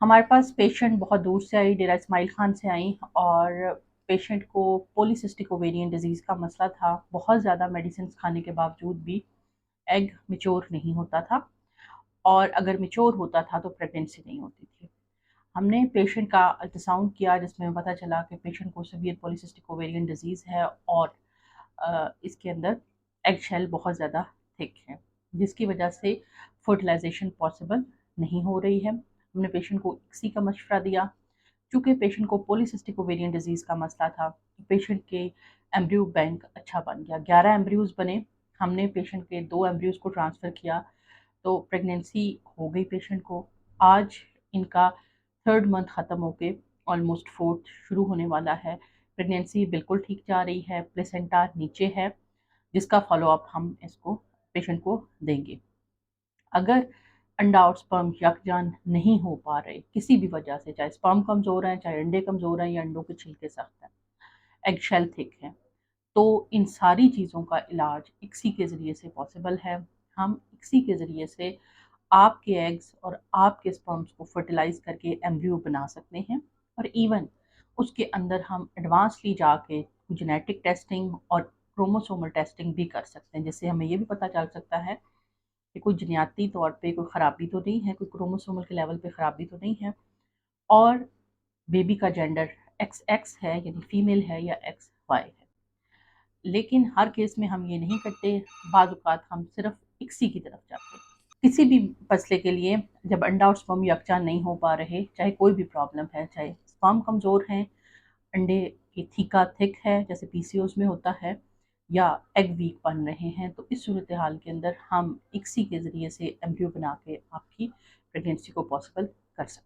हमारे पास पेशेंट बहुत दूर से आई, डेरा इस्माइल खान से आई, और पेशेंट को पॉलीसिस्टिक ओवेरियन डिजीज़ का मसला था। बहुत ज़्यादा मेडिसिन खाने के बावजूद भी एग मैच्योर नहीं होता था, और अगर मैच्योर होता था तो प्रेगनेंसी नहीं होती थी। हमने पेशेंट का अल्ट्रासाउंड किया, जिसमें पता चला कि पेशेंट को सीवियर पॉलीसिस्टिक ओवेरियन डिजीज़ है, और इसके अंदर एग शेल बहुत ज़्यादा थिक है, जिसकी वजह से फर्टिलाइजेशन पॉसिबल नहीं हो रही है। हमने पेशेंट को इक्सी का मशवरा दिया। चूँकि पेशेंट को पॉलीसिस्टिक ओवेरियन डिजीज़ का मसला था, पेशेंट के एम्ब्रियो बैंक अच्छा बन गया, 11 एम्ब्रियोज़ बने। हमने पेशेंट के 2 एम्ब्रियोज़ को ट्रांसफ़र किया, तो प्रेगनेंसी हो गई पेशेंट को। आज इनका 3rd मंथ ख़त्म होके ऑलमोस्ट 4th शुरू होने वाला है। प्रेगनेंसी बिल्कुल ठीक जा रही है, प्लेसेंटा नीचे है, जिसका फ़ॉलो अप हम इसको पेशेंट को देंगे। अगर अंडा और स्पर्म यकजान नहीं हो पा रहे किसी भी वजह से, चाहे स्पर्म कमज़ोर हैं, चाहे अंडे कमज़ोर हैं, या अंडों के छिलके सख्त हैं, एग शेल थिक है, तो इन सारी चीज़ों का इलाज इक्सी के ज़रिए से पॉसिबल है। हम इक्सी के ज़रिए से आपके एग्स और आपके स्पर्म्स को फर्टिलाइज करके एम्ब्रियो बना सकते हैं, और इवन उसके अंदर हम एडवांसली जाके जेनेटिक टेस्टिंग और क्रोमोसोमल टेस्टिंग भी कर सकते हैं, जिससे हमें ये भी पता चल सकता है कि कोई जनियाती तौर पे कोई ख़राबी तो नहीं है, कोई क्रोमोसोमल के लेवल पे ख़राबी तो नहीं है, और बेबी का जेंडर एक्स एक्स है यानी फीमेल है या एक्स वाई है। लेकिन हर केस में हम ये नहीं करते, बाज़ औक़ात हम सिर्फ इक्सी की तरफ जाते हैं। किसी भी मसले के लिए जब अंडा और स्पर्म यकजान नहीं हो पा रहे, चाहे कोई भी प्रॉब्लम है, चाहे स्पर्म कमज़ोर हैं, अंडे की थीका थिक है जैसे पीसीओएस में होता है, या एग वीक बन रहे हैं, तो इस सूरत हाल के अंदर हम इक्सी के ज़रिए से एम्ब्रियो बना के आपकी प्रेगनेंसी को पॉसिबल कर सकते हैं।